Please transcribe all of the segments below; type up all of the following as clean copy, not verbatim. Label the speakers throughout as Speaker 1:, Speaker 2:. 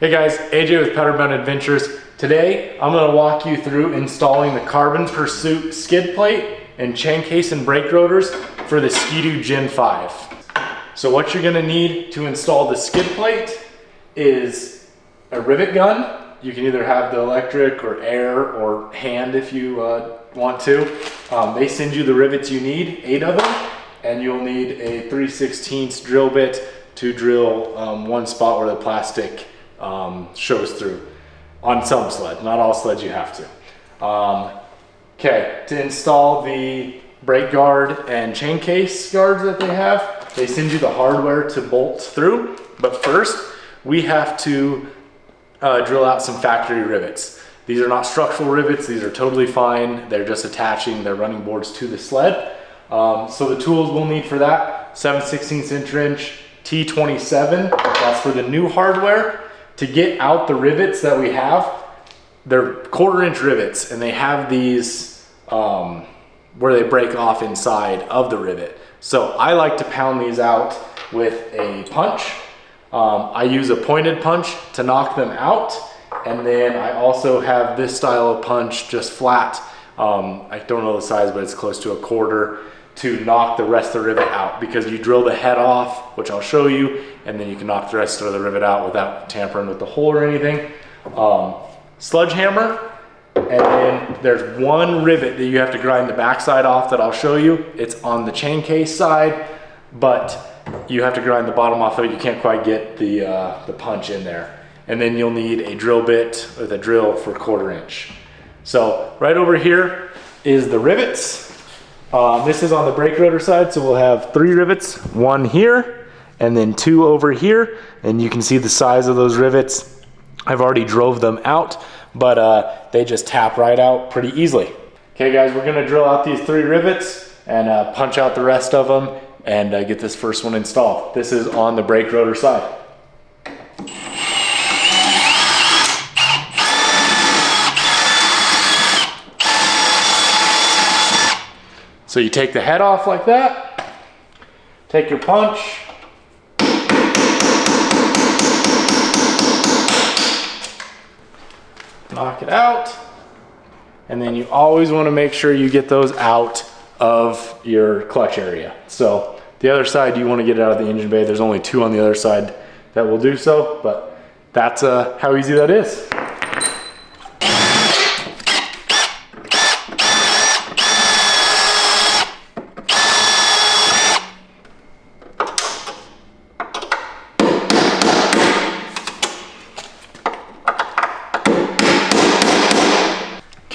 Speaker 1: Hey guys, AJ with Powderbound Adventures. Today, I'm going to walk you through installing the Carbon Pursuit skid plate and chain case and brake rotors for the Skidoo Gen 5. So what you're going to need to install the skid plate is a rivet gun. You can either have the electric or air or hand if you want to. They send you the rivets you need, 8 of them, and you'll need a 3/16 drill bit to drill one spot where the plastic shows through on some sleds. Not all sleds you have to. Okay, to install the brake guard and chain case guards that they have, they send you the hardware to bolt through. But first, we have to drill out some factory rivets. These are not structural rivets. These are totally fine. They're just attaching their running boards to the sled. So the tools we'll need for that, 7/16 inch T27. That's for the new hardware. To get out the rivets that we have, they're 1/4 inch rivets, and they have these where they break off inside of the rivet. So I like to pound these out with a punch. I use a pointed punch to knock them out, and then I also have this style of punch, just flat. I don't know the size, but it's close to 1/4, to knock the rest of the rivet out, because you drill the head off, which I'll show you, and then you can knock the rest of the rivet out without tampering with the hole or anything. Sledgehammer, and then there's one rivet that you have to grind the backside off that I'll show you. It's on the chain case side, but you have to grind the bottom off of it. You can't quite get the punch in there. And then you'll need a drill bit with a drill for 1/4 inch. So right over here is the rivets. This is on the brake rotor side, so we'll have 3 rivets, 1 here, and then 2 over here. And you can see the size of those rivets. I've already drove them out, but they just tap right out pretty easily. Okay guys, we're gonna drill out these 3 rivets and punch out the rest of them and get this first one installed. This is on the brake rotor side. So you take the head off like that, take your punch, knock it out, and then you always want to make sure you get those out of your clutch area. So the other side, you want to get it out of the engine bay. There's only 2 on the other side that will do so, but that's how easy that is.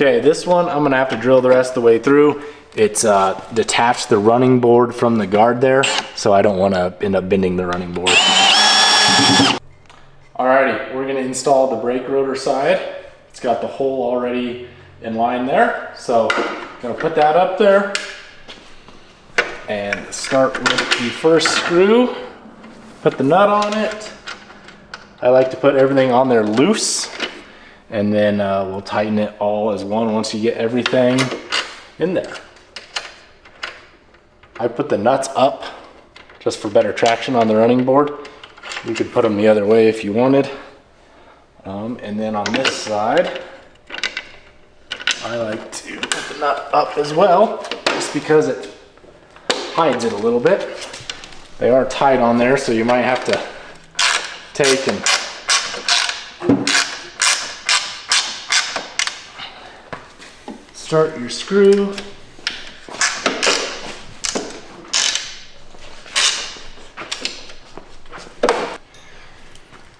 Speaker 1: Okay, this one I'm gonna have to drill the rest of the way through. It's detached the running board from the guard there, so I don't wanna end up bending the running board. Alrighty, we're gonna install the brake rotor side. It's got the hole already in line there, so I'm gonna put that up there and start with the first screw. Put the nut on it. I like to put everything on there loose, and then we'll tighten it all as one once you get everything in there. I put the nuts up just for better traction on the running board. You could put them the other way if you wanted. And then on this side, I like to put the nut up as well, just because it hides it a little bit. They are tight on there, so you might have to take and start your screw.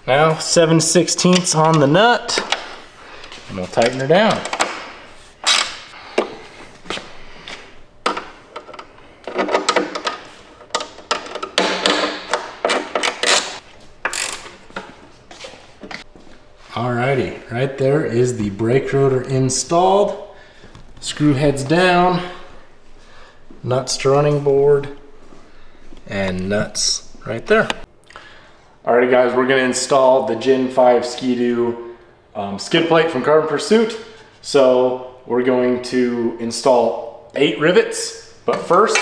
Speaker 1: Now 7/16 on the nut, and we'll tighten her down. Alrighty, right there is the brake rotor installed. Screw heads down, nuts to running board, and nuts right there. Alrighty guys, we're gonna install the Gen 5 Skidoo skid plate from Carbon Pursuit. So we're going to install 8 rivets, but first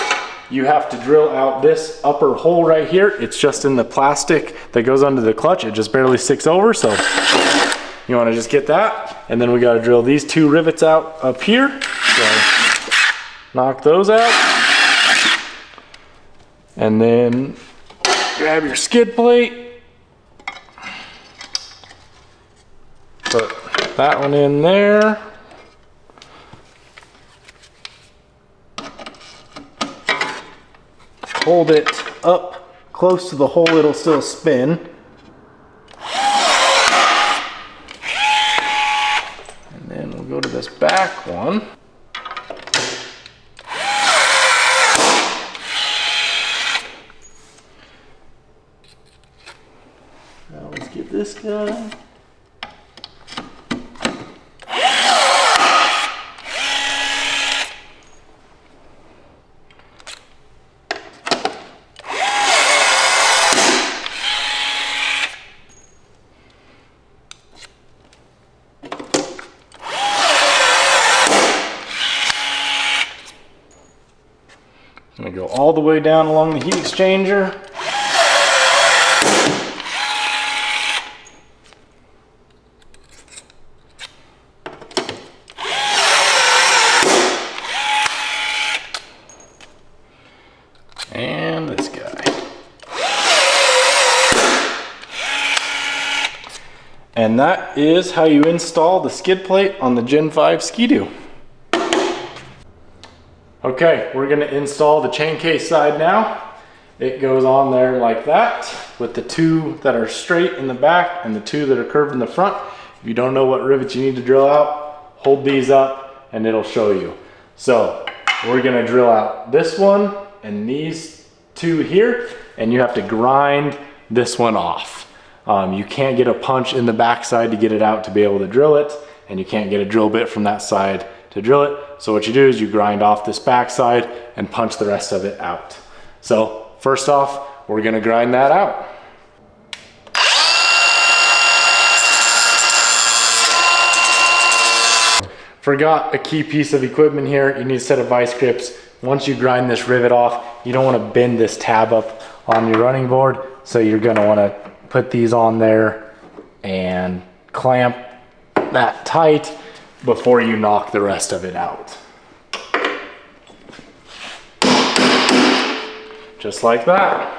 Speaker 1: you have to drill out this upper hole right here. It's just in the plastic that goes under the clutch. It just barely sticks over, so you want to just get that. And then we got to drill these 2 rivets out up here. So knock those out. And then grab your skid plate. Put that one in there. Hold it up close to the hole, it'll still spin. And then we'll go to this back one. Now let's get this guy. I'm gonna go all the way down along the heat exchanger. And this guy. And that is how you install the skid plate on the Gen 5 Skidoo. Okay, we're gonna install the chain case side now. It goes on there like that, with the 2 that are straight in the back and the 2 that are curved in the front. If you don't know what rivets you need to drill out, hold these up and it'll show you. So we're gonna drill out this one and these 2 here, and you have to grind this one off. You can't get a punch in the back side to get it out to be able to drill it, and you can't get a drill bit from that side to drill it. So what you do is you grind off this back side and punch the rest of it out. So first off, we're gonna grind that out. Forgot a key piece of equipment here. You need a set of vice grips. Once you grind this rivet off, you don't wanna bend this tab up on your running board. So you're gonna wanna put these on there and clamp that tight before you knock the rest of it out. Just like that.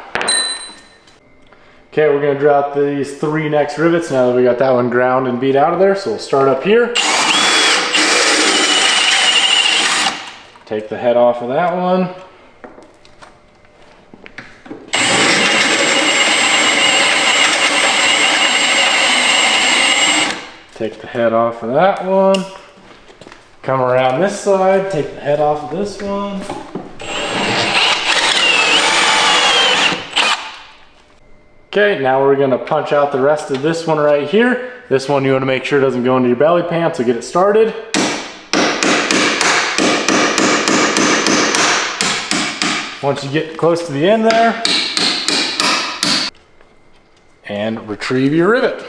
Speaker 1: Okay, we're gonna drill out these 3 next rivets now that we got that one ground and beat out of there. So we'll start up here. Take the head off of that one. Take the head off of that one. Come around this side, take the head off of this one. Okay, now we're gonna punch out the rest of this one right here. This one you wanna make sure doesn't go into your belly pan, so get it started. Once you get close to the end there, and retrieve your rivet.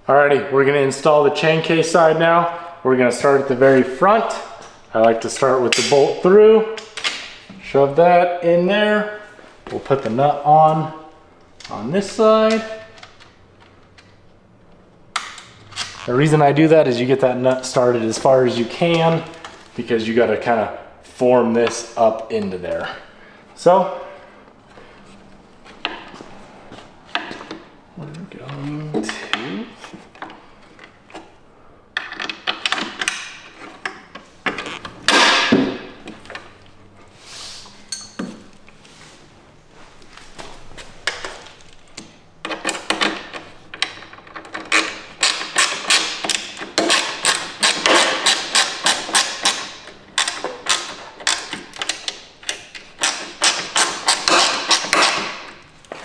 Speaker 1: Alrighty, we're gonna install the chain case side now. We're gonna start at the very front. I like to start with the bolt through. Shove that in there. We'll put the nut on this side. The reason I do that is you get that nut started as far as you can, because you gotta kind of form this up into there. So, we're going to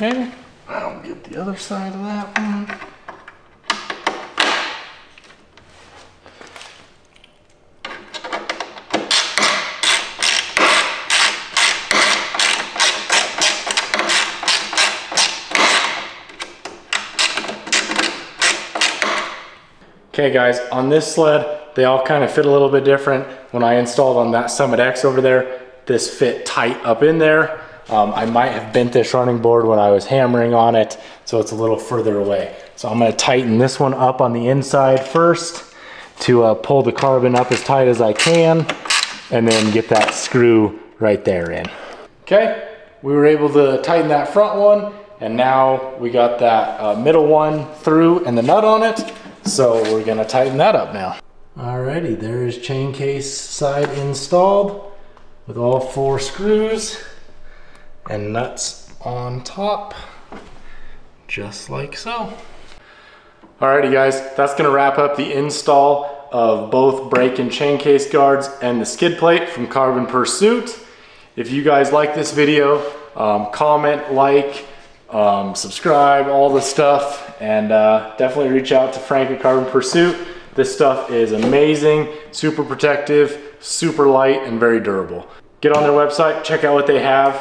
Speaker 1: okay, I'll get the other side of that one. Okay guys, on this sled, they all kind of fit a little bit different. When I installed on that Summit X over there, this fit tight up in there. I might have bent this running board when I was hammering on it, so it's a little further away. So I'm gonna tighten this one up on the inside first to pull the carbon up as tight as I can, and then get that screw right there in. Okay, we were able to tighten that front one, and now we got that middle one through and the nut on it. So we're gonna tighten that up now. Alrighty, there is chain case side installed with all 4 screws and nuts on top, just like so. Alrighty guys, that's gonna wrap up the install of both brake and chain case guards and the skid plate from Carbon Pursuit. If you guys like this video, comment, like, subscribe, all the stuff, and definitely reach out to Frank at Carbon Pursuit. This stuff is amazing, super protective, super light, and very durable. Get on their website, check out what they have.